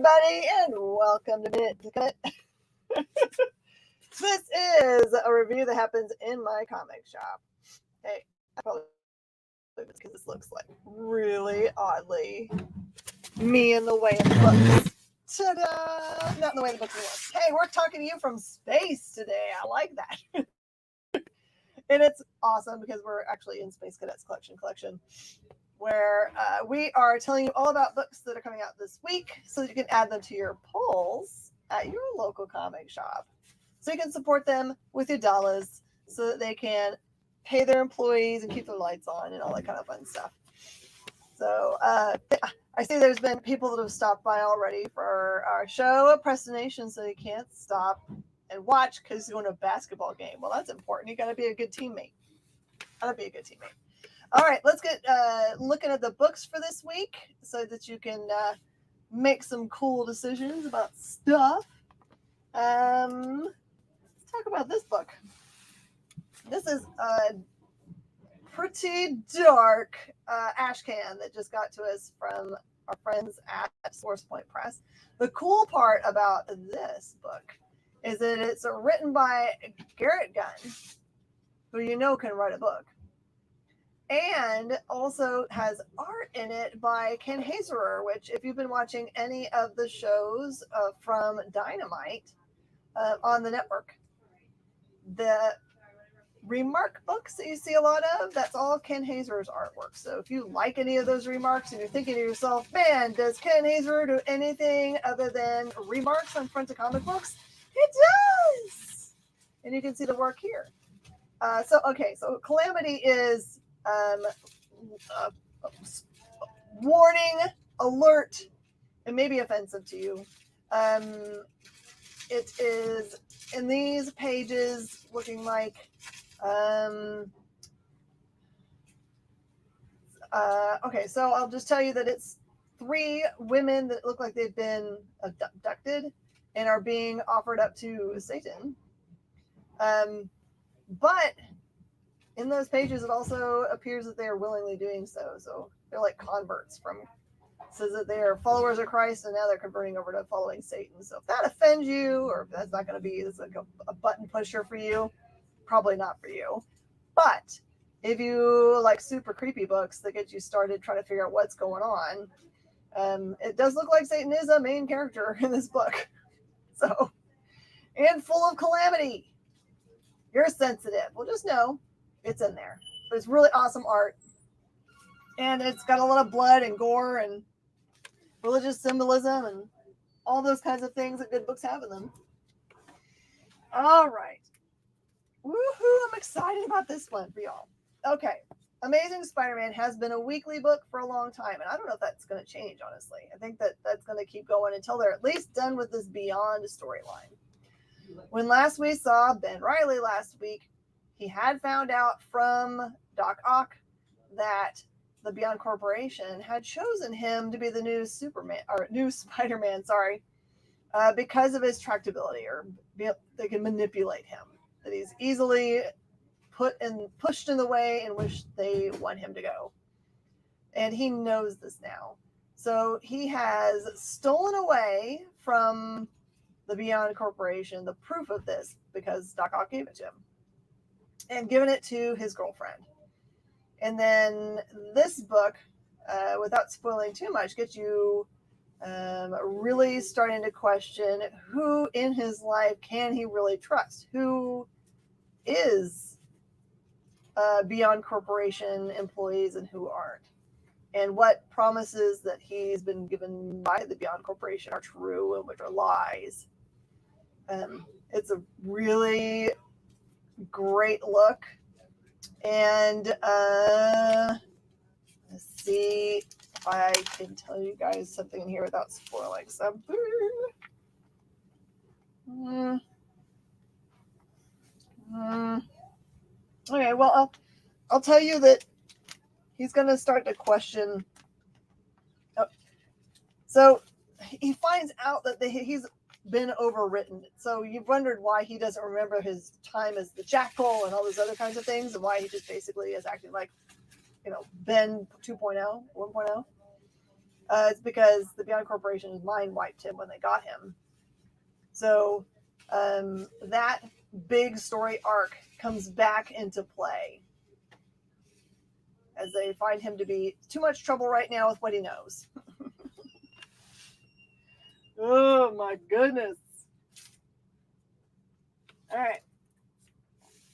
everybody, and welcome to Minute To Skim It. This is a review that happens in my comic shop. Hey, I probably because this looks like really oddly me in the way of the books. Ta-da! Not in the way of the books anymore. Hey, we're talking to you from space today. I like that. And it's awesome because we're actually in Space Cadet's collection, where we are telling you all about books that are coming out this week so that you can add them to your polls at your local comic shop. So you can support them with your dollars so that they can pay their employees and keep their lights on and all that kind of fun stuff. So I see there's been people that have stopped by already for our show, Prestination, so you can't stop and watch because you're going to a basketball game. Well, that's important. You got to be a good teammate. All right, let's get looking at the books for this week so that you can make some cool decisions about stuff. Let's talk about this book. This is a pretty dark ash can that just got to us from our friends at Source Point Press. The cool part about this book is that it's written by Garrett Gunn, who you know can write a book, and also has art in it by Ken Hazerer, which if you've been watching any of the shows from Dynamite on the network, the Remark books that you see a lot of, that's all Ken Hazerer's artwork. So if you like any of those remarks and you're thinking to yourself, man, does Ken Hazerer do anything other than remarks on front of comic books? It does! And you can see the work here. So Calamity is warning, alert, and maybe offensive to you. It is in these pages looking like so I'll just tell you that it's 3 women that look like they've been abducted and are being offered up to Satan. But in those pages, it also appears that they are willingly doing so. So they're like converts says that they are followers of Christ and now they're converting over to following Satan. So if that offends you, or if that's not going to be like a button pusher for you, probably not for you. But if you like super creepy books that get you started trying to figure out what's going on, it does look like Satan is a main character in this book. So, and full of calamity. You're sensitive. Well, just know it's in there. But it's really awesome art. And it's got a lot of blood and gore and religious symbolism and all those kinds of things that good books have in them. All right. Woohoo! I'm excited about this one for y'all. Okay. Amazing Spider-Man has been a weekly book for a long time, and I don't know if that's going to change, honestly. I think that that's going to keep going until they're at least done with this Beyond storyline. When last we saw Ben Reilly last week, he had found out from Doc Ock that the Beyond Corporation had chosen him to be the new Spider-Man, because of his tractability, or they can manipulate him. That he's easily pushed in the way in which they want him to go. And he knows this now. So he has stolen away from the Beyond Corporation the proof of this, because Doc Ock gave it to him, and given it to his girlfriend. And then this book, without spoiling too much, gets you really starting to question who in his life can he really trust? Who is Beyond Corporation employees and who aren't? And what promises that he's been given by the Beyond Corporation are true and which are lies. It's a really great look. And let's see if I can tell you guys something in here without spoiling something. Okay, well, I'll tell you that he's going to start to question. So he finds out that he's been overwritten. So you've wondered why he doesn't remember his time as the Jackal and all those other kinds of things, and why he just basically is acting like, Ben 2.0, 1.0. It's because the Beyond Corporation mind wiped him when they got him. So that big story arc comes back into play as they find him to be too much trouble right now with what he knows. Oh my goodness. All right.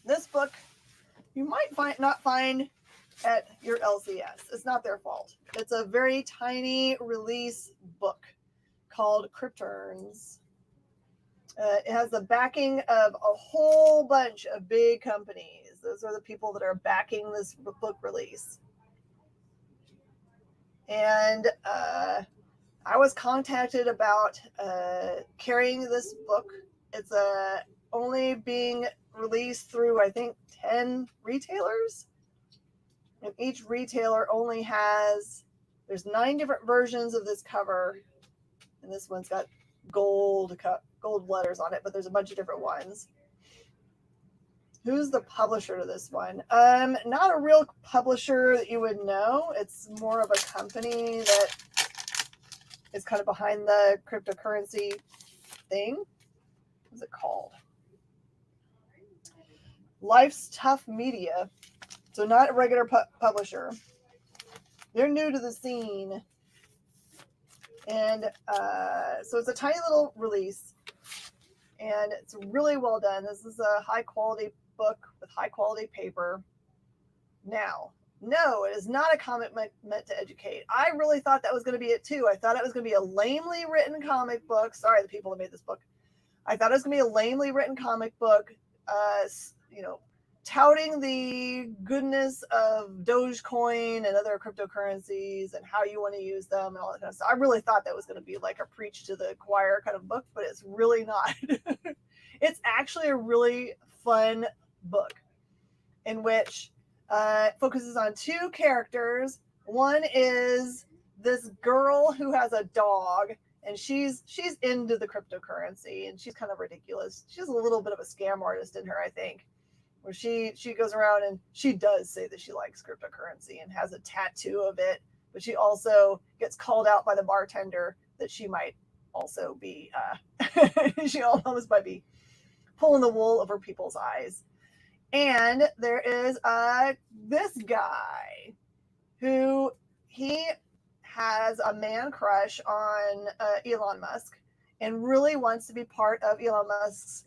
This book you might not find at your LCS. It's not their fault. It's a very tiny release book called Crypturns. It has the backing of a whole bunch of big companies. Those are the people that are backing this book release. And I was contacted about carrying this book. It's only being released through, I think, 10 retailers. And each retailer only has, there's 9 different versions of this cover. And this one's got gold letters on it, but there's a bunch of different ones. Who's the publisher to this one? Not a real publisher that you would know. It's more of a company that is kind of behind the cryptocurrency thing. What's it called? Life's Tough Media. So not a regular publisher. They're new to the scene. And so it's a tiny little release. And it's really well done. This is a high quality book with high quality paper. Now, no, it is not a comic meant to educate. I really thought that was going to be it too. I thought it was going to be a lamely written comic book. Sorry, the people that made this book. I thought it was going to be a lamely written comic book, touting the goodness of Dogecoin and other cryptocurrencies and how you want to use them and all that kind of stuff. I really thought that was going to be like a preach to the choir kind of book, but it's really not. It's actually a really fun book in which it focuses on 2 characters. One is this girl who has a dog, and she's into the cryptocurrency, and she's kind of ridiculous. She's a little bit of a scam artist in her, I think, where she goes around and she does say that she likes cryptocurrency and has a tattoo of it, but she also gets called out by the bartender that she might also be she almost might be pulling the wool over people's eyes. And there is this guy who he has a man crush on Elon Musk and really wants to be part of Elon Musk's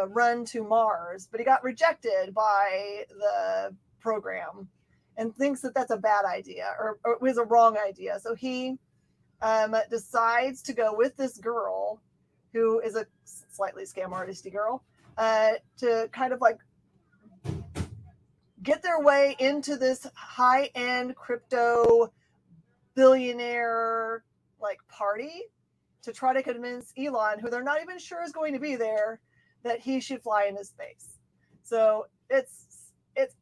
run to Mars, but he got rejected by the program and thinks that that's a bad idea or it was a wrong idea. So he decides to go with this girl who is a slightly scam artisty girl to kind of like get their way into this high-end crypto billionaire like party to try to convince Elon, who they're not even sure is going to be there, that he should fly into space. So it's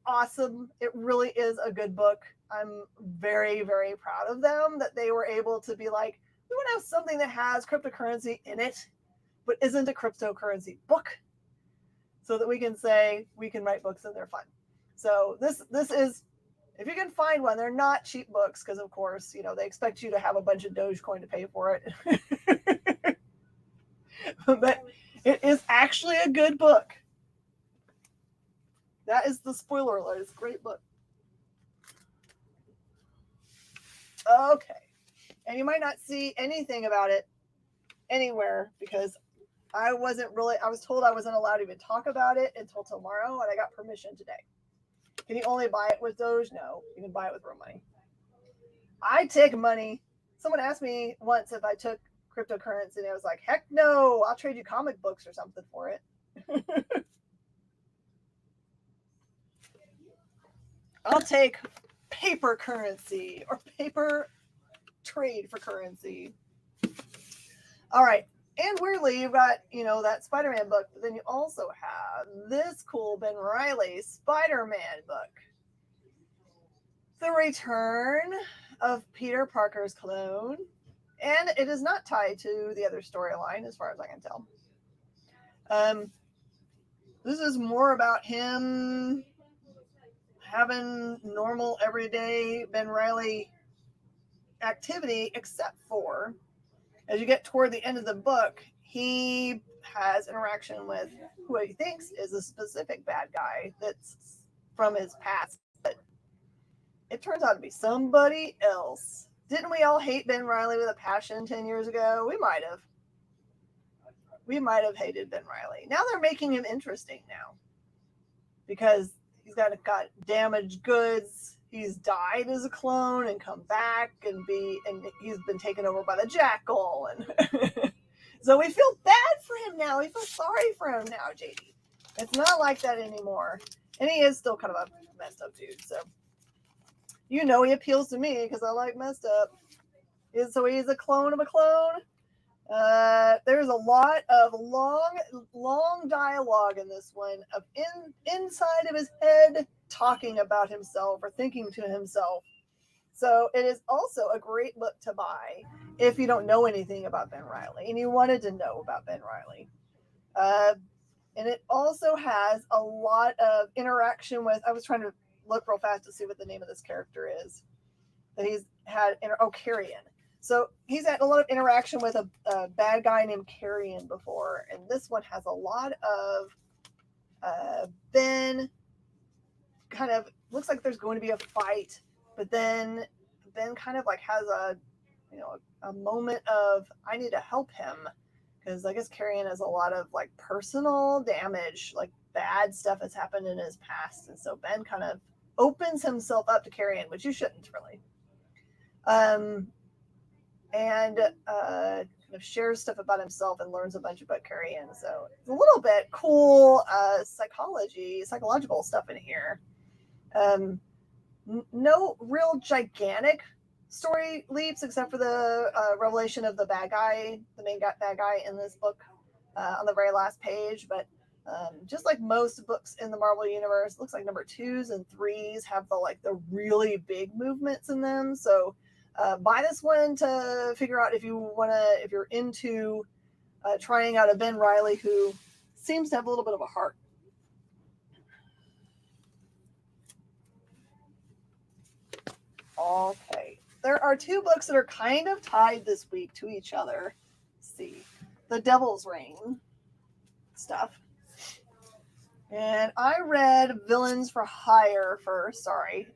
awesome. It really is a good book. I'm very, very proud of them that they were able to be like, we want to have something that has cryptocurrency in it, but isn't a cryptocurrency book, so that we can say we can write books and they're fun. So this is, if you can find one, they're not cheap books because, of course, they expect you to have a bunch of Dogecoin to pay for it. But it is actually a good book. That is the spoiler alert. It's a great book. Okay. And you might not see anything about it anywhere because I was told I wasn't allowed to even talk about it until tomorrow, and I got permission today. Can you only buy it with Doge? No, you can buy it with real money. I take money. Someone asked me once if I took cryptocurrency, and I was like, heck no, I'll trade you comic books or something for it. I'll take paper currency or paper trade for currency. All right. And weirdly, you've got, that SpiderMan book, but then you also have this cool Ben Reilly SpiderMan book. The Return of Peter Parker's Clone. And it is not tied to the other storyline, as far as I can tell. This is more about him having normal, everyday Ben Reilly activity, except for as you get toward the end of the book, he has interaction with who he thinks is a specific bad guy that's from his past, but it turns out to be somebody else. Didn't we all hate Ben Reilly with a passion 10 years ago? We might have. We might have hated Ben Reilly. Now they're making him interesting now because he's got damaged goods. He's died as a clone and come back and he's been taken over by the Jackal, and so we feel bad for him now. We feel sorry for him now, JD. It's not like that anymore, and he is still kind of a messed up dude. So he appeals to me because I like messed up. So he's a clone of a clone. There's a lot of long dialogue in this one of inside of his head talking about himself or thinking to himself. So it is also a great book to buy if you don't know anything about Ben Reilly and you wanted to know about Ben Reilly. And it also has a lot of interaction with, I was trying to look real fast to see what the name of this character is that he's had, Carrion. So he's had a lot of interaction with a bad guy named Carrion before, and this one has a lot of Ben. Kind of looks like there's going to be a fight, but then Ben kind of like has a moment of I need to help him because I guess Carrion has a lot of like personal damage, like bad stuff has happened in his past, and so Ben kind of opens himself up to Carrion, which you shouldn't really. And kind of shares stuff about himself and learns a bunch about Carrion. So it's a little bit cool psychological stuff in here. No real gigantic story leaps except for the revelation of the main bad guy in this book on the very last page. But just like most books in the Marvel universe, it looks like number 2s and 3s have the really big movements in them. So buy this one to figure out if you're into trying out a Ben Reilly who seems to have a little bit of a heart. Okay. There are 2 books that are kind of tied this week to each other. Let's see. The Devil's Reign stuff. And I read Villains for Hire first. Sorry.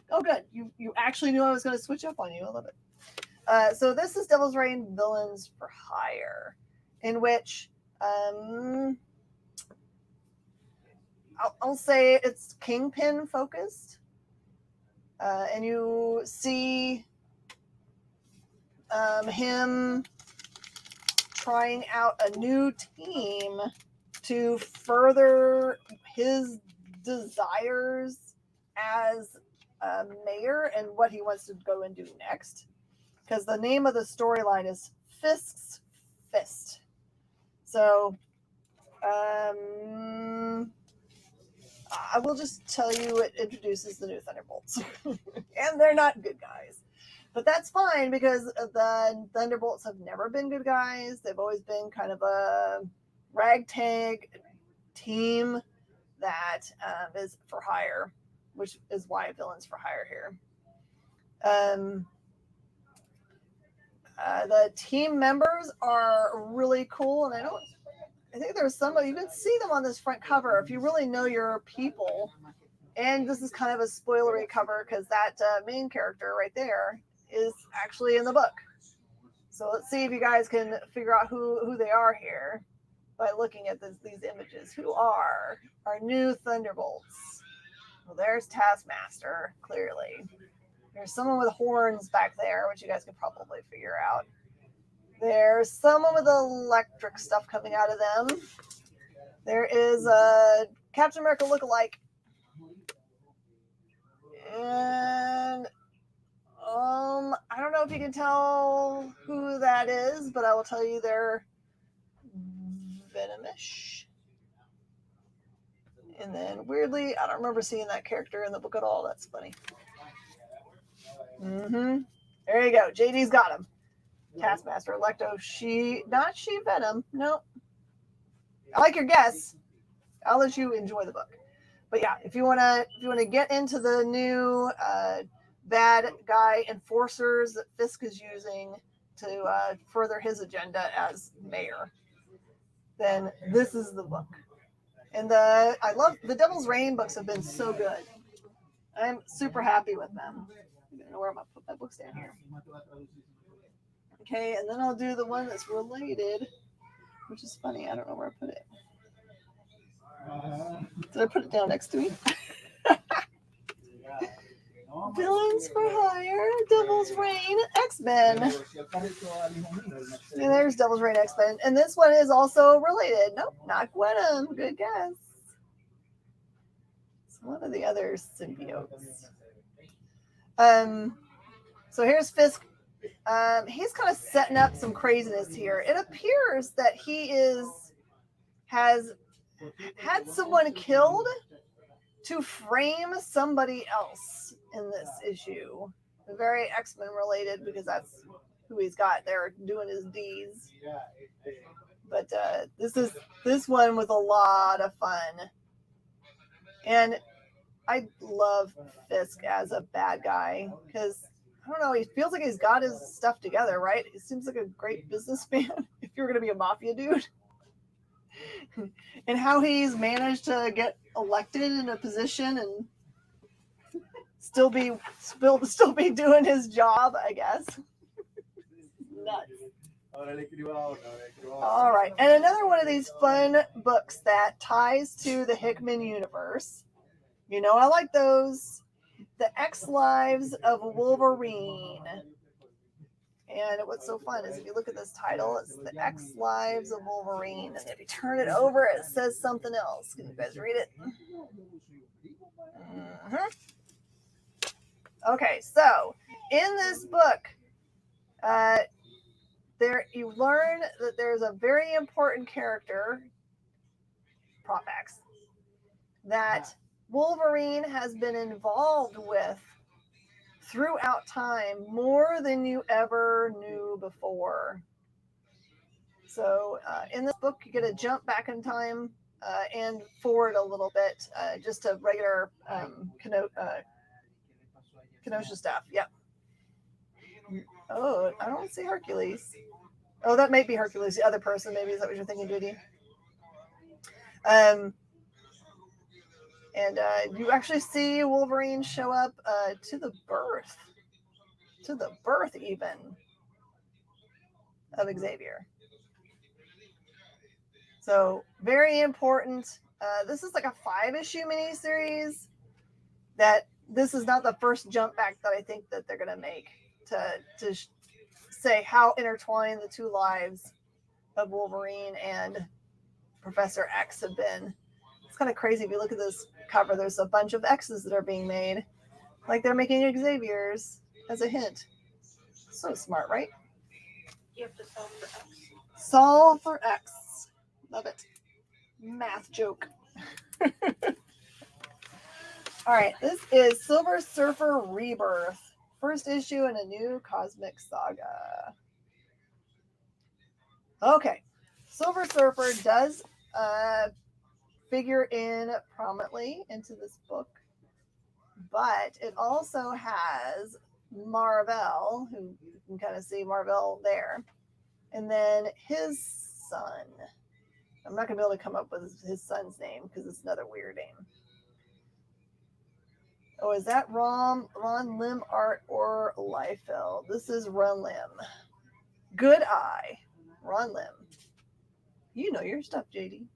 Oh, good. You actually knew I was going to switch up on you. I love it. So this is Devil's Reign Villains for Hire, in which I'll say it's Kingpin focused. And you see him trying out a new team to further his desires as mayor and what he wants to go and do next. Because the name of the storyline is Fist's Fist. So I will just tell you it introduces the new Thunderbolts. And they're not good guys. But that's fine because the Thunderbolts have never been good guys. They've always been kind of a ragtag team that is for hire, which is why Villains for Hire here. The team members are really cool, and I think there's somebody, you can see them on this front cover if you really know your people. And this is kind of a spoilery cover because that main character right there is actually in the book. So let's see if you guys can figure out who they are here by looking at these images. Who are our new Thunderbolts? Well, there's Taskmaster, clearly. There's someone with horns back there, which you guys can probably figure out. There's someone with electric stuff coming out of them. There is a Captain America lookalike. And I don't know if you can tell who that is, but I will tell you they're Venomish. And then weirdly, I don't remember seeing that character in the book at all. That's funny. There you go. JD's got him. Taskmaster, Electo, not Venom. Nope. I like your guess. I'll let you enjoy the book. But yeah, if you wanna get into the new bad guy enforcers that Fisk is using to further his agenda as mayor, then this is the book. And I love the Devil's Reign books have been so good. I'm super happy with them. I don't know where I'm gonna put my books down here. Okay, and then I'll do the one that's related, which is funny. I don't know where I put it. Did I put it down next to me? Villains for Hire, Devil's Reign, X-Men. And there's Devil's Reign, X-Men. And this one is also related. Nope, not Venom. Good guess. It's one of the other symbiotes. So here's Fisk. He's kind of setting up some craziness here. It appears that he has had someone killed to frame somebody else in this issue. Very X-Men related because that's who he's got there doing his deeds. But this one was a lot of fun. And I love Fisk as a bad guy because, I don't know, he feels like he's got his stuff together, right? He seems like a great businessman if you're going to be a mafia dude. And how he's managed to get elected in a position and still be doing his job, I guess. Nuts. All right, and another one of these fun books that ties to the Hickman universe. You know, I like those. The X Lives of Wolverine. And what's so fun is if you look at this title, it's the X Lives of Wolverine. And if you turn it over, it says something else. Can you guys read it? Mm-hmm. Okay, so in this book, you learn that there's a very important character, Prop X, that Wolverine has been involved with throughout time more than you ever knew before. So in this book, you get a jump back in time and forward a little bit, just to regular Kenosha stuff. Yep. Oh, I don't see Hercules. Oh, that might be Hercules, the other person. Maybe is that what you're thinking, Judy? And you actually see Wolverine show up to the birth even of Xavier. So very important. This is like a 5-issue miniseries. That this is not the first jump back that I think that they're going to make to say how intertwined the two lives of Wolverine and Professor X have been. It's kind of crazy if you look at this cover. There's a bunch of X's that are being made, like they're making Xavier's as a hint. So smart, right? You have to solve for X. Solve for X. Love it. Math joke. All right, this is Silver Surfer Rebirth. First issue in a new cosmic saga. Okay, Silver Surfer does figure in prominently into this book, but it also has Marvel, who you can kind of see Marvel there, and then his son. I'm not going to be able to come up with his son's name because it's another weird name. Oh, is that Ron Lim art or Liefeld? This is Ron Lim. Good eye. Ron Lim. You know your stuff, JD.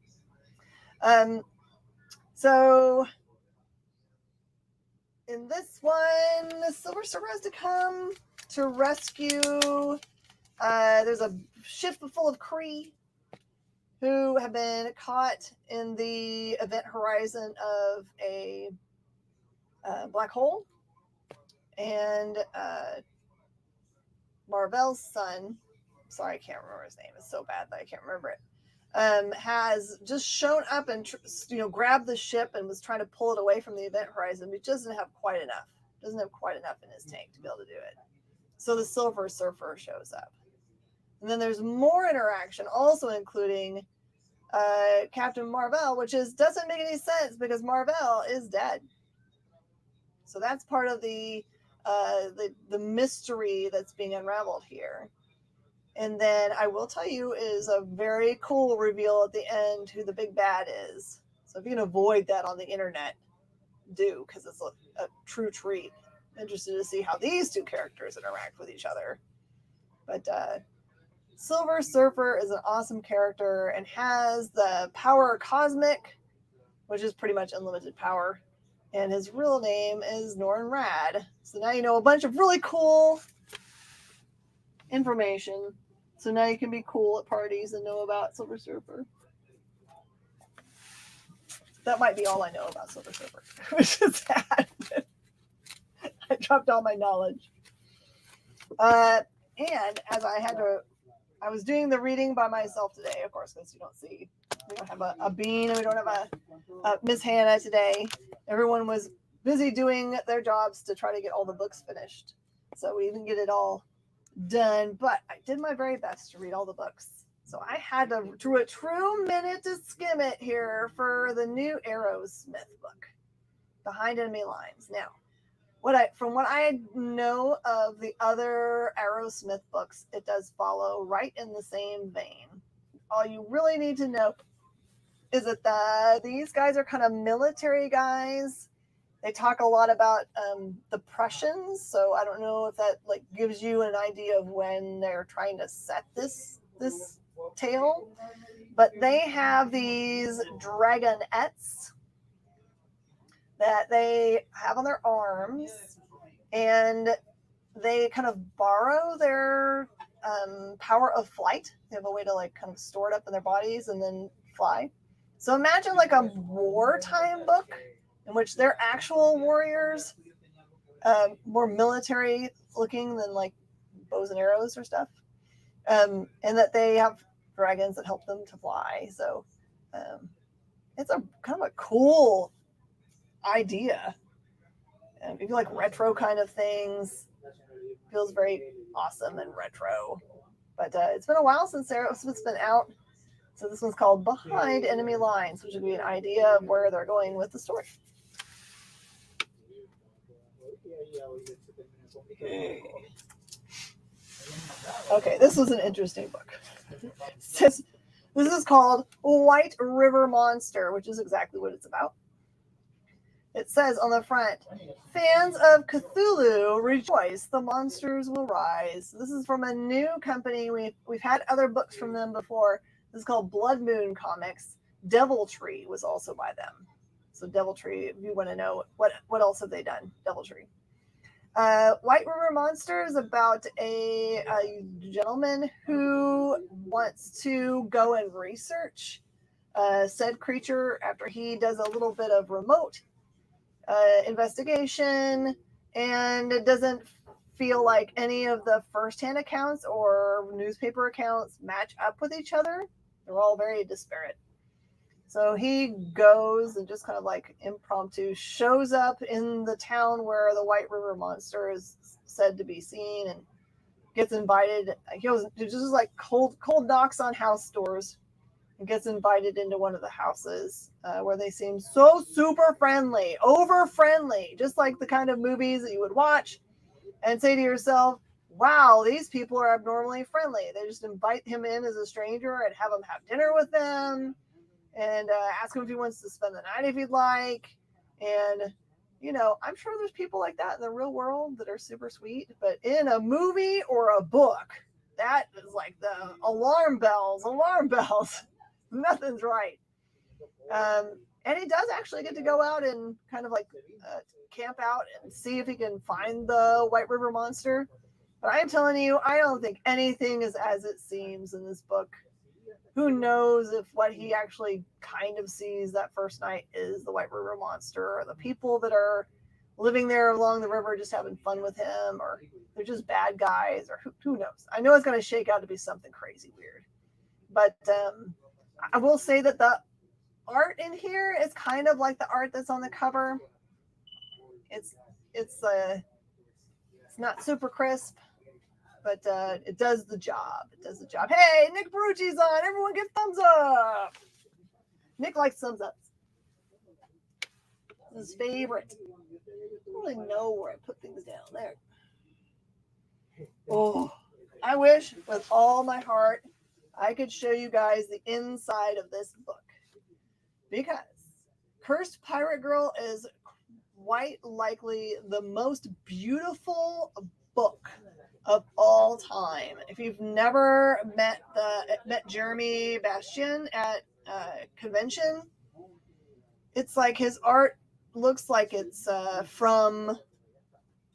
So in this one, the Silver Surfer has to come to rescue. There's a ship full of Kree who have been caught in the event horizon of a black hole, and Marvel's son, sorry, I can't remember his name, it's so bad that I can't remember it, has just shown up and grabbed the ship and was trying to pull it away from the event horizon, but doesn't have quite enough in his tank to be able to do it. So the Silver Surfer shows up, and then there's more interaction, also including Captain Marvel, which doesn't make any sense because Marvel is dead. So that's part of the the mystery that's being unraveled here. And then I will tell you is a very cool reveal at the end who the big bad is. So if you can avoid that on the internet, do, because it's a true treat. Interested to see how these two characters interact with each other. But Silver Surfer is an awesome character and has the power cosmic, which is pretty much unlimited power. And his real name is Norrin Rad. So now you know a bunch of really cool information. So now you can be cool at parties and know about Silver Surfer. That might be all I know about Silver Surfer, which is sad. I dropped all my knowledge. And as I was doing the reading by myself today, of course, because we don't have a Bean and we don't have a Miss Hannah today. Everyone was busy doing their jobs to try to get all the books finished. So we didn't get it all done, but I did my very best to read all the books. So I had to do a true minute to skim it here for the new Aerosmith book, Behind Enemy Lines. Now, from what I know of the other Aerosmith books, it does follow right in the same vein. All you really need to know is that these guys are kind of military guys. They talk a lot about the Prussians, so I don't know if that gives you an idea of when they're trying to set this tale. But they have these dragonettes that they have on their arms, and they kind of borrow their power of flight. They have a way to kind of store it up in their bodies and then fly. So imagine a wartime book in which they're actual warriors, more military looking than bows and arrows or stuff, and that they have dragons that help them to fly. So it's a kind of a cool idea. If you like retro kind of things, feels very awesome and retro. But it's been a while since Aerosmith's been out. So this one's called Behind Enemy Lines, which would be an idea of where they're going with the story. Okay, this was an interesting book. This is called White River Monster, which is exactly what it's about. It says on the front, fans of Cthulhu rejoice, the monsters will rise. This is from a new company. We've had other books from them before. This is called Blood Moon Comics. Deviltree was also by them. So Deviltree, if you want to know what else have they done, Deviltree. White River Monster is about a gentleman who wants to go and research said creature after he does a little bit of remote investigation, and it doesn't feel like any of the first-hand accounts or newspaper accounts match up with each other. They're all very disparate. So he goes and just kind of impromptu shows up in the town where the White River Monster is said to be seen, and gets invited. He goes just cold knocks on house doors and gets invited into one of the houses where they seem so super friendly, over friendly, just like the kind of movies that you would watch and say to yourself, wow, these people are abnormally friendly. They just invite him in as a stranger and have him have dinner with them and ask him if he wants to spend the night if he'd like. And, I'm sure there's people like that in the real world that are super sweet, but in a movie or a book, that is the alarm bells. Nothing's right. And he does actually get to go out and kind of camp out and see if he can find the White River Monster. But I'm telling you, I don't think anything is as it seems in this book. Who knows if what he actually kind of sees that first night is the White River Monster, or the people that are living there along the river just having fun with him, or they're just bad guys, or who knows. I know it's going to shake out to be something crazy weird. But I will say that the art in here is kind of like the art that's on the cover. It's not super crisp, but it does the job. Hey, Nick Brucci's on. Everyone give thumbs up. Nick likes thumbs ups. His favorite. don't really know where I put things down there. Oh, I wish with all my heart I could show you guys the inside of this book, because Cursed Pirate Girl is quite likely the most beautiful book of all time. If you've never met Jeremy Bastian at convention, it's like his art looks like it's from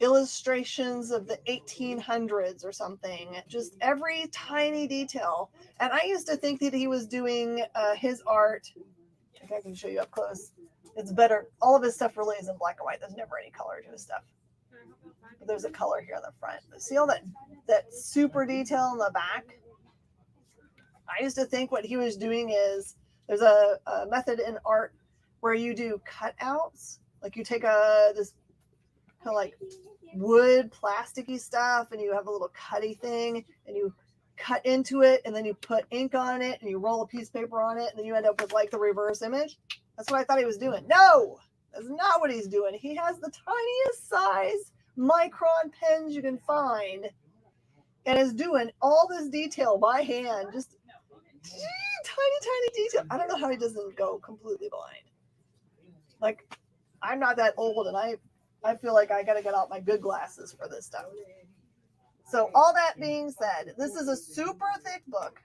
illustrations of the 1800s or something. Just every tiny detail. And I used to think that he was doing his art. I think I can show you up close. It's better. All of his stuff really is in black and white. There's never any color to his stuff. But there's a color here on the front. But see all that super detail in the back? I used to think what he was doing is there's a method in art where you do cutouts. Like you take this kind of like wood, plasticky stuff, and you have a little cutty thing, and you cut into it, and then you put ink on it, and you roll a piece of paper on it, and then you end up with like the reverse image. That's what I thought he was doing. No, that's not what he's doing. He has the tiniest size micron pens you can find, and is doing all this detail by hand, just tiny detail. I don't know how he doesn't go completely blind. Like, I'm not that old, and I feel like I got to get out my good glasses for this stuff. So all that being said, this is a super thick book.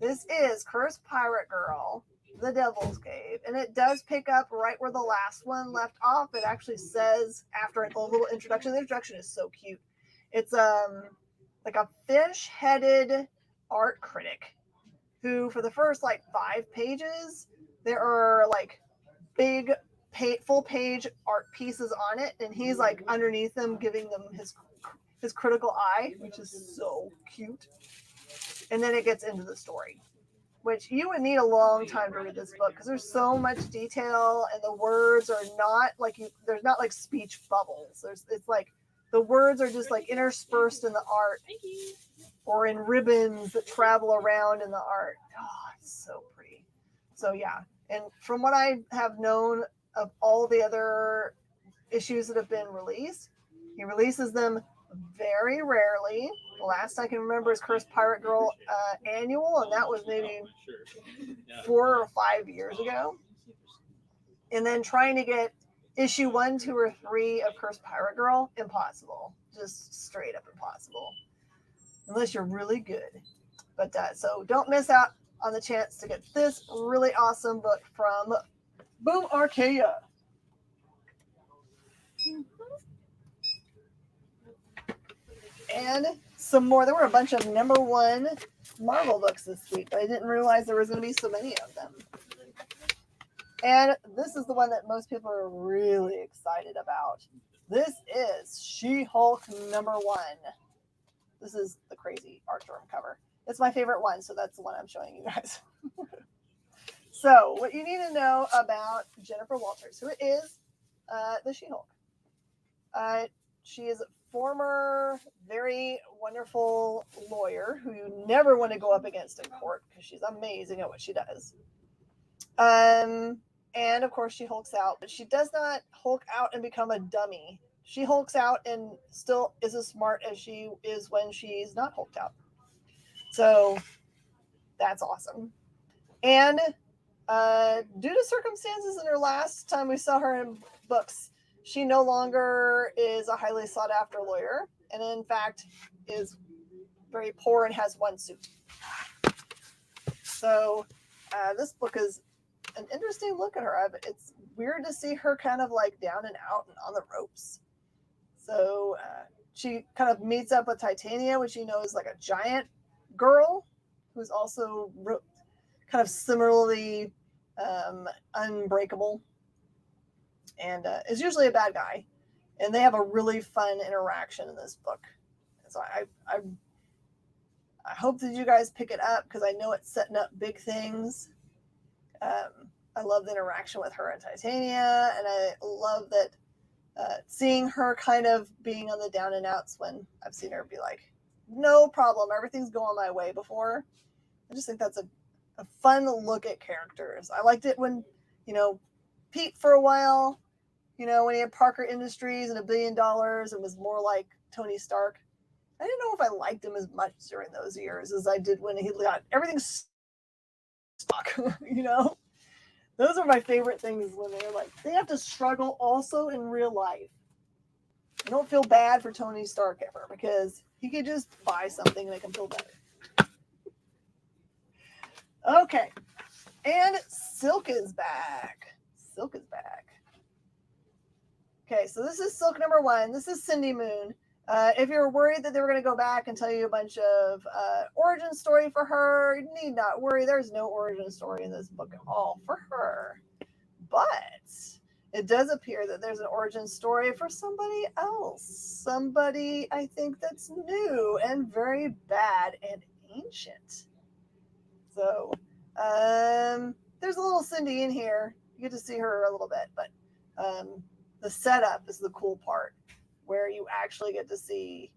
This is Cursed Pirate Girl, The Devil's Cave, and it does pick up right where the last one left off. It actually says after a little introduction. The introduction is so cute. It's like a fish-headed art critic who, for the first like 5 pages, there are like big full page art pieces on it, and he's like underneath them giving them his critical eye, which is so cute. And then it gets into the story, which you would need a long time to read this book because there's so much detail, and the words are not like there's not like speech bubbles. It's like the words are just like interspersed in the art or in ribbons that travel around in the art. Oh, it's so pretty. So yeah, and from what I have known of all the other issues that have been released, he releases them very rarely. The last I can remember is Cursed Pirate Girl annual, and that was maybe 4 or 5 years ago. And then trying to get issue 1, 2, or 3 of Cursed Pirate Girl, impossible. Just straight up impossible. Unless you're really good. But so don't miss out on the chance to get this really awesome book from Boom Archaea. And some more. There were a bunch of #1 Marvel books this week, but I didn't realize there was going to be so many of them. And this is the one that most people are really excited about. This is She-Hulk #1. This is the crazy Artgerm cover. It's my favorite one, so that's the one I'm showing you guys. So, what you need to know about Jennifer Walters, who is the She-Hulk. She is a former, very wonderful lawyer who you never want to go up against in court because she's amazing at what she does. And of course, she hulks out, but she does not hulk out and become a dummy. She hulks out and still is as smart as she is when she's not hulked out. So that's awesome. And due to circumstances in her last time we saw her in books, she no longer is a highly sought after lawyer, and in fact is very poor and has one suit. So this book is an interesting look at her. It's weird to see her kind of like down and out and on the ropes. So she kind of meets up with Titania, which you know is like a giant girl who's also kind of similarly unbreakable, and is usually a bad guy. And they have a really fun interaction in this book. So I hope that you guys pick it up because I know it's setting up big things. I love the interaction with her and Titania, and I love that seeing her kind of being on the down and outs when I've seen her be like, no problem, everything's going my way before. I just think that's a fun look at characters. I liked it when, Pete for a while, You know, when he had Parker Industries and $1 billion and was more like Tony Stark. I didn't know if I liked him as much during those years as I did when he got everything stuck, you know? Those are my favorite things when they're like, they have to struggle also in real life. I don't feel bad for Tony Stark ever because he could just buy something and make him feel better. Okay. And Silk is back. Silk is back. Okay, so this is Silk number 1. This is Cindy Moon. If you're worried that they were going to go back and tell you a bunch of origin story for her, you need not worry. There's no origin story in this book at all for her. But it does appear that there's an origin story for somebody else. Somebody, I think, that's new and very bad and ancient. So there's a little Cindy in here. You get to see her a little bit, but the setup is the cool part, where you actually get to see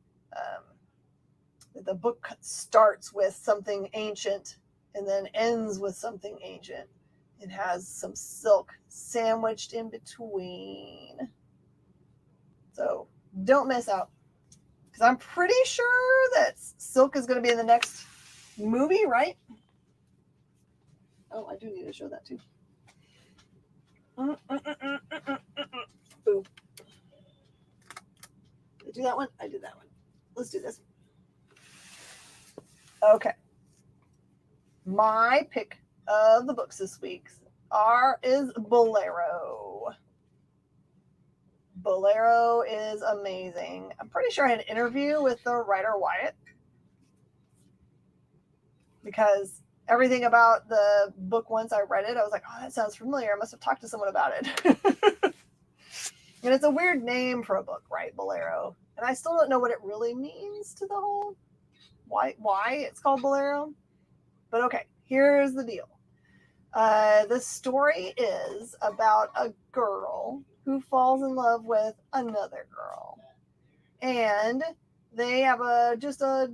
the book starts with something ancient and then ends with something ancient. It has some silk sandwiched in between. So don't miss out, because I'm pretty sure that Silk is going to be in the next movie, right? Oh, I do need to show that too. Ooh. Did I do that one? I did that one. Let's do this. Okay. My pick of the books this week is Bolero. Bolero is amazing. I'm pretty sure I had an interview with the writer Wyatt, because everything about the book, once I read it, I was like, oh, that sounds familiar. I must have talked to someone about it. And it's a weird name for a book, right? Bolero. And I still don't know what it really means to the whole, why it's called Bolero. But okay, here's the deal. The story is about a girl who falls in love with another girl. And they have just a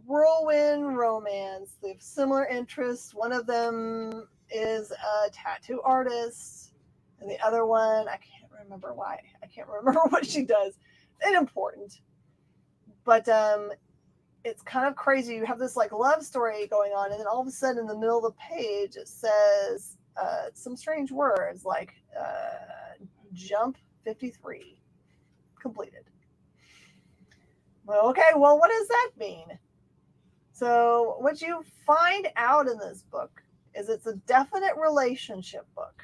whirlwind romance. They have similar interests. One of them is a tattoo artist, and the other one, I can't remember why. I can't remember what she does. It's important. But it's kind of crazy. You have this like love story going on, and then all of a sudden in the middle of the page it says some strange words like jump 53 completed. Well, okay, well, what does that mean? So what you find out in this book is it's a definite relationship book.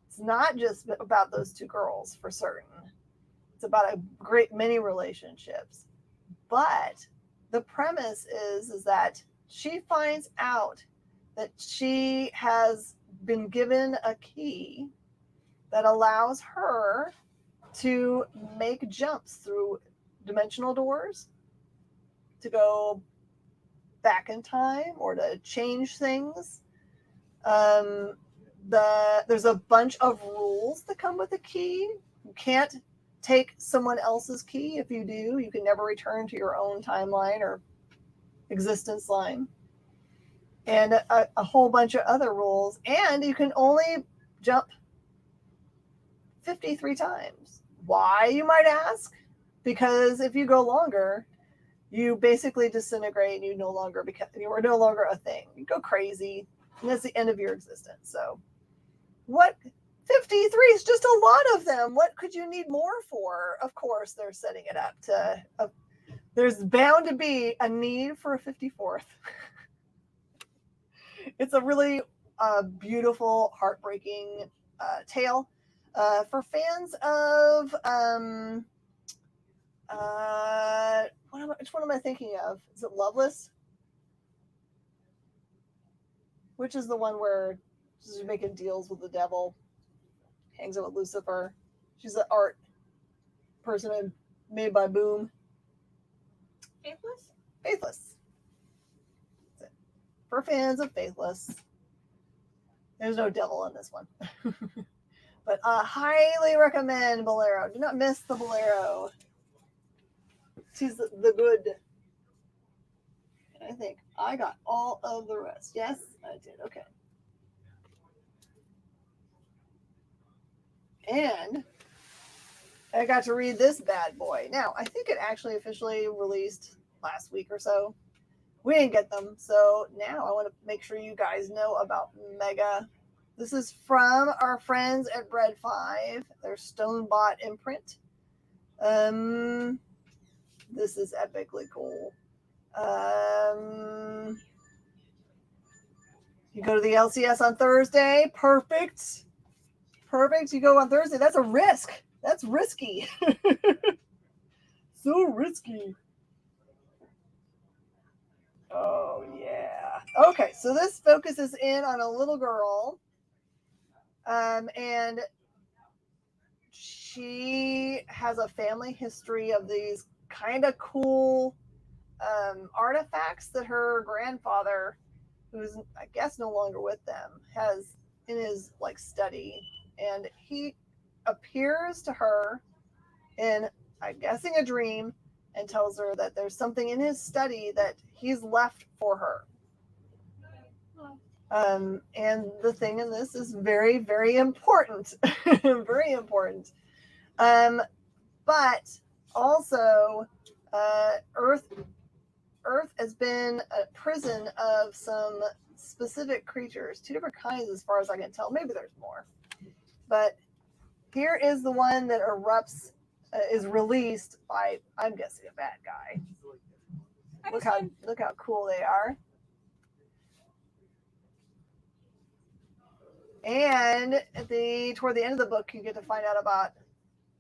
It's not just about those two girls for certain. It's about a great many relationships. But the premise is that she finds out that she has been given a key that allows her to make jumps through dimensional doors, to go back in time or to change things. There's a bunch of rules that come with the key. You can't take someone else's key. If you do, you can never return to your own timeline or existence line. And a whole bunch of other rules. And you can only jump 53 times. Why, you might ask? Because if you go longer, you basically disintegrate and you are no longer a thing. You go crazy, and that's the end of your existence. So what 53 is just a lot of them. What could you need more for? Of course, they're setting it up to there's bound to be a need for a 54th. It's a really beautiful, heartbreaking tale for fans of which one am I thinking of? Is it Loveless? Which is the one where she's making deals with the devil, hangs out with Lucifer. She's an art person made by Boom. Faithless? Faithless. That's it. For fans of Faithless. There's no devil in this one. But I highly recommend Bolero. Do not miss the Bolero. She's the good. And I think I got all of the rest. Yes, I did. Okay. And I got to read this bad boy. Now, I think it actually officially released last week or so. We didn't get them, so now I want to make sure you guys know about Mega. This is from our friends at Bread 5, their Stonebot imprint. This is epically cool. You go to the LCS on Thursday. Perfect. You go on Thursday. That's a risk. That's risky. So risky. Oh, yeah. Okay, so this focuses in on a little girl. And she has a family history of these kind of cool artifacts that her grandfather, who's I guess no longer with them, has in his like study, and he appears to her in, I'm guessing, a dream, and tells her that there's something in his study that he's left for her. And the thing in this is very, very important. Very important. But also, Earth has been a prison of some specific creatures, 2 different kinds as far as I can tell. Maybe there's more. But here is the one that erupts, is released by, I'm guessing, a bad guy. Look how cool they are. And toward the end of the book, you get to find out about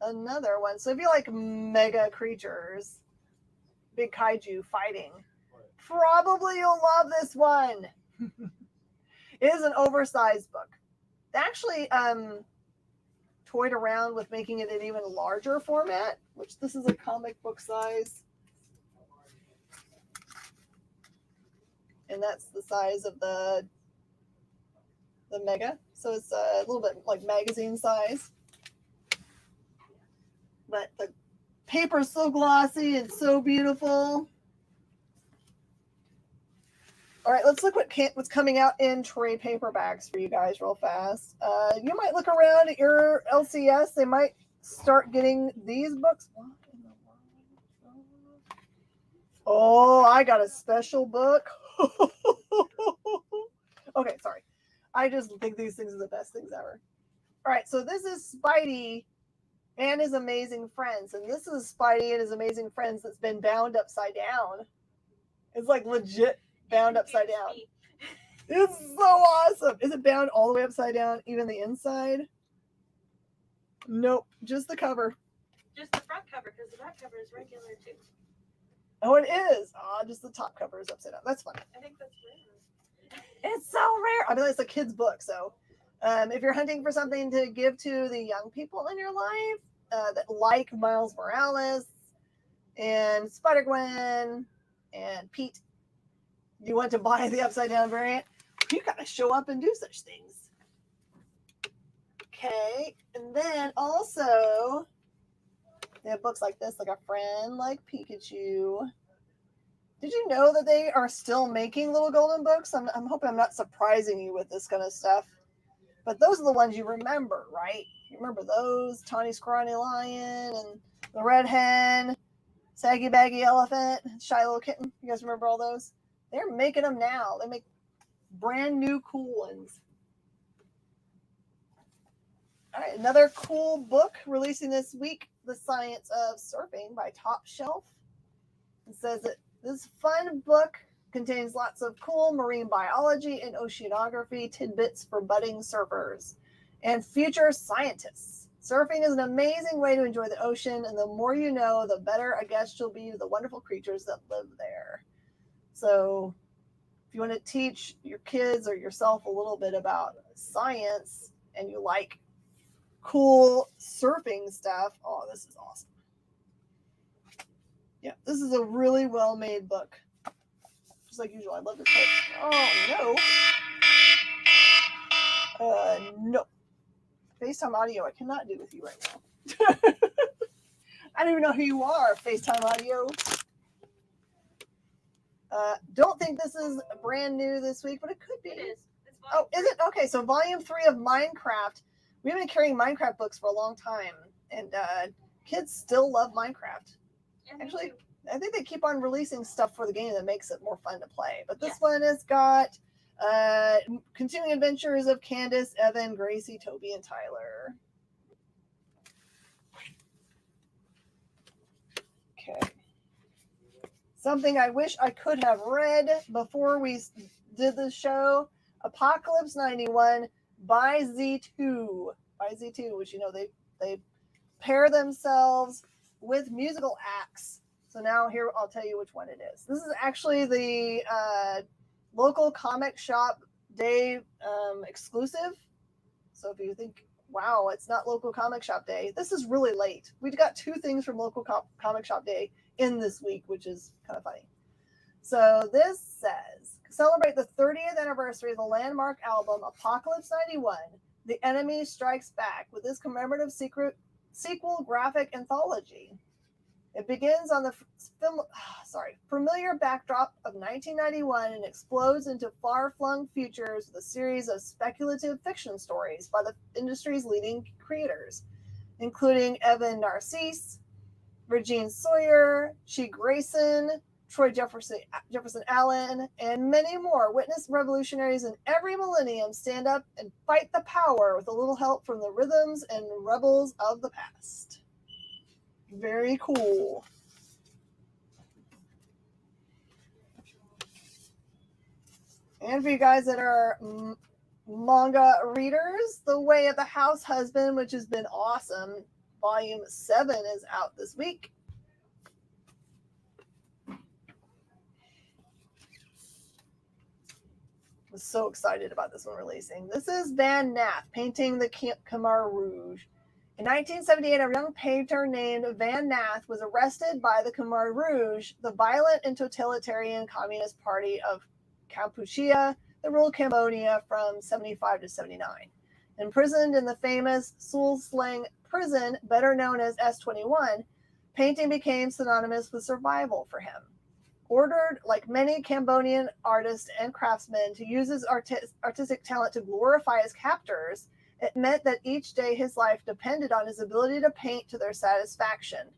another one. So if you like mega creatures, big kaiju fighting, probably you'll love this one. It is an oversized book. They actually toyed around with making it an even larger format, which this is a comic book size. And that's the size of the Mega. So it's a little bit like magazine size. But the paper is so glossy and so beautiful. All right, let's look what's coming out in trade paperbacks for you guys real fast. You might look around at your LCS. They might start getting these books. What in the world? Oh, I got a special book. Okay, sorry. I just think these things are the best things ever. All right, so this is Spidey and his amazing friends. And this is Spidey and his amazing friends that's been bound upside down. It's like legit bound upside down. It's so awesome. Is it bound all the way upside down, even the inside? Nope, just the cover. Just the front cover, because the back cover is regular too. Oh, it is. Just the top cover is upside down. That's funny. I think that's rare. It's so rare. I mean, it's a kid's book, so if you're hunting for something to give to the young people in your life that like Miles Morales and Spider-Gwen and Pete, you want to buy the upside down variant, you gotta show up and do such things. Okay, and then also they have books like this, like A Friend Like Pikachu. Did you know that they are still making little golden books? I'm hoping I'm not surprising you with this kind of stuff. But those are the ones you remember, right? You remember those? Tawny Scrawny Lion and the Red Hen, Saggy Baggy Elephant, Shy Little Kitten. You guys remember all those? They're making them now. They make brand new cool ones. All right, another cool book releasing this week, The Science of Surfing by Top Shelf. It says that this fun book contains lots of cool marine biology and oceanography tidbits for budding surfers and future scientists. Surfing is an amazing way to enjoy the ocean, and the more you know, the better a guest you'll be to the wonderful creatures that live there. So if you want to teach your kids or yourself a little bit about science and you like cool surfing stuff, oh, this is awesome. Yeah, this is a really well-made book. Just like usual, I love this book. Oh, no. No. FaceTime audio I cannot do with you right now. I don't even know who you are, FaceTime audio. Don't think this is brand new this week, but it could be. It is. Oh, is it? Okay, so volume 3 of Minecraft. We've been carrying Minecraft books for a long time. And Kids still love Minecraft. Yeah, me Actually, too. I think they keep on releasing stuff for the game that makes it more fun to play. But this Yes. one has got continuing adventures of Candace, Evan, Gracie, Toby, and Tyler. Okay. Something I wish I could have read before we did the show. Apocalypse 91 by Z2. By Z2, which, you know, they pair themselves with musical acts. So now here I'll tell you which one it is. This is actually the local comic shop day exclusive. So if you think, wow, it's not local comic shop day, this is really late. We got 2 things from local comic shop day in this week, which is kind of funny. So this says, celebrate the 30th anniversary of the landmark album Apocalypse 91, The Enemy Strikes Back, with this commemorative sequel graphic anthology. It begins on the familiar backdrop of 1991 and explodes into far-flung futures with a series of speculative fiction stories by the industry's leading creators, including Evan Narcisse, Regine Sawyer, Chi Grayson, Troy Jefferson Allen, and many more. Witness revolutionaries in every millennium stand up and fight the power with a little help from the rhythms and rebels of the past. Very cool. And for you guys that are manga readers, The Way of the House Husband, which has been awesome, Volume 7 is out this week. Was so excited about this one releasing. This is Van Nath painting the Khmer Rouge. In 1978, a young painter named Van Nath was arrested by the Khmer Rouge, the violent and totalitarian Communist Party of Kampuchea that ruled Cambodia from 75 to 79. Imprisoned in the famous Sul Sleng prison, better known as S21, painting became synonymous with survival for him. Ordered, like many Cambodian artists and craftsmen, to use his artistic talent to glorify his captors, it meant that each day his life depended on his ability to paint to their satisfaction.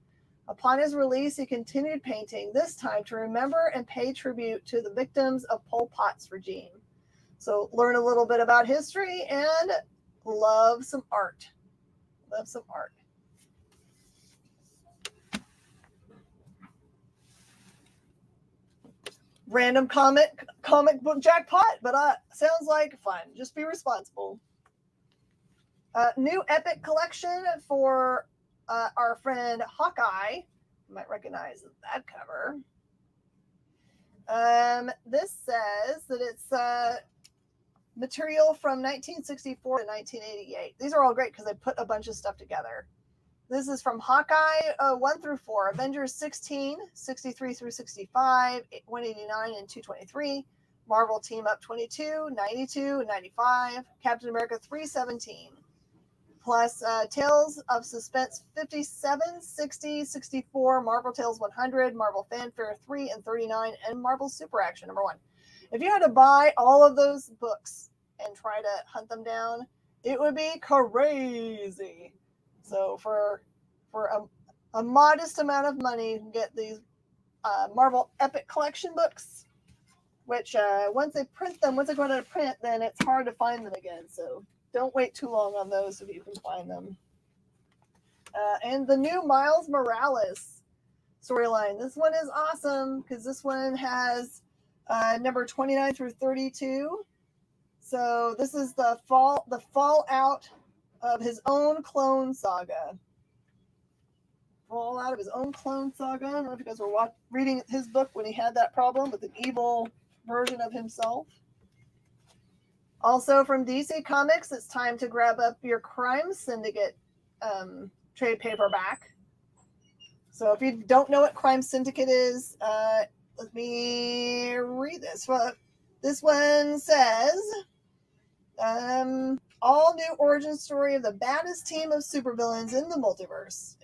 Upon his release, he continued painting, this time to remember and pay tribute to the victims of Pol Pot's regime. So learn a little bit about history and love some art. Love some art. Random comic book jackpot, but sounds like fun. Just be responsible. New epic collection for our friend Hawkeye. You might recognize that cover. This says that it's material from 1964 to 1988. These are all great because they put a bunch of stuff together. This is from Hawkeye 1 through 4, Avengers 16, 63 through 65, 189 and 223, Marvel Team Up 22, 92 and 95, Captain America 317, plus Tales of Suspense 57, 60, 64, Marvel Tales 100, Marvel Fanfare 3 and 39, and Marvel Super Action #1. If you had to buy all of those books and try to hunt them down, it would be crazy. So for a modest amount of money, you can get these Marvel Epic Collection books, which once they go out of print, then it's hard to find them again. So don't wait too long on those if you can find them. And the new Miles Morales storyline. This one is awesome because this one has number 29 through 32. So this is the fallout of his own clone saga. Fallout of his own clone saga. I don't know if you guys were reading his book when he had that problem with an evil version of himself. Also from DC Comics, it's time to grab up your Crime Syndicate trade paperback. So if you don't know what Crime Syndicate is, let me read this. Well, this one says, all new origin story of the baddest team of supervillains in the multiverse.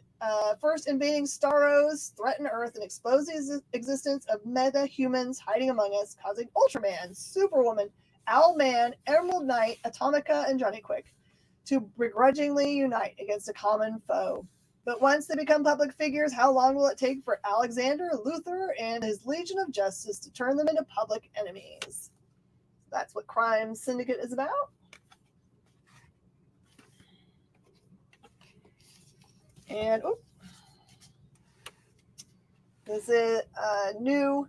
First invading Staros, threaten Earth, and expose the existence of meta-humans hiding among us, causing Ultraman, Superwoman, Owlman, Emerald Knight, Atomica, and Johnny Quick to begrudgingly unite against a common foe. But once they become public figures, how long will it take for Alexander Luthor and his Legion of Justice to turn them into public enemies? That's what Crime Syndicate is about. And this is a new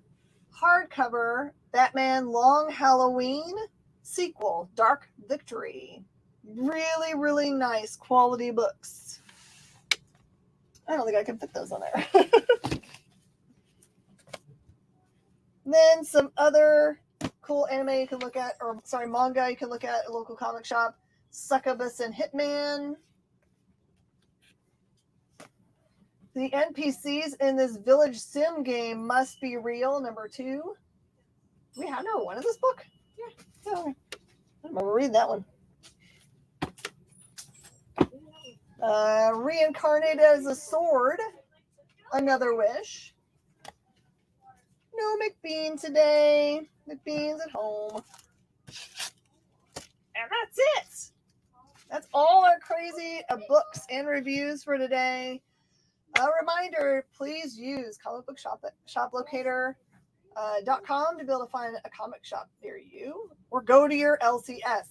hardcover Batman Long Halloween sequel, Dark Victory. Really, really nice quality books. I don't think I can fit those on there. Then some other cool anime you can look at, or sorry, manga you can look at a local comic shop. Succubus and Hitman. The NPCs in this Village Sim game must be real, number 2. We have number 1 of this book? Yeah. I remember reading that one. Reincarnated as a sword. Another wish. No McBean today. McBean's at home. And that's it. That's all our crazy books and reviews for today. A reminder, please use comicbookshoplocator.com to be able to find a comic shop near you, or go to your LCS. I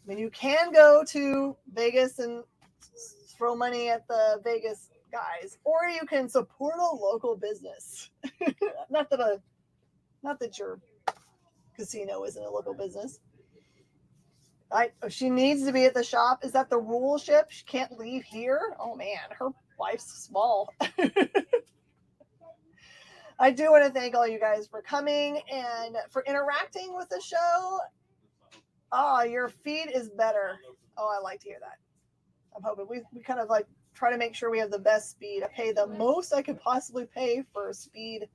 mean, you can go to Vegas and throw money at the Vegas guys, or you can support a local business. not that your casino isn't a local business. She needs to be at the shop. Is that the rule ship? She can't leave here? Oh man, her life's small. I do want to thank all you guys for coming and for interacting with the show. Oh, your feed is better. Oh, I like to hear that. I'm hoping we kind of like try to make sure we have the best speed. I pay the most I could possibly pay for speed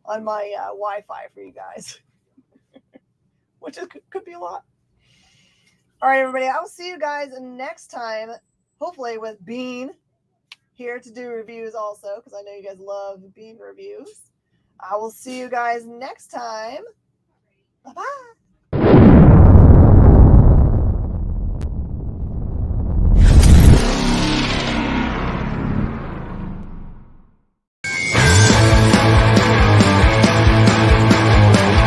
on my Wi-Fi for you guys, which could be a lot. All right, everybody. I'll see you guys next time, hopefully with Bean here to do reviews also, because I know you guys love Bean reviews. I will see you guys next time. Bye-bye.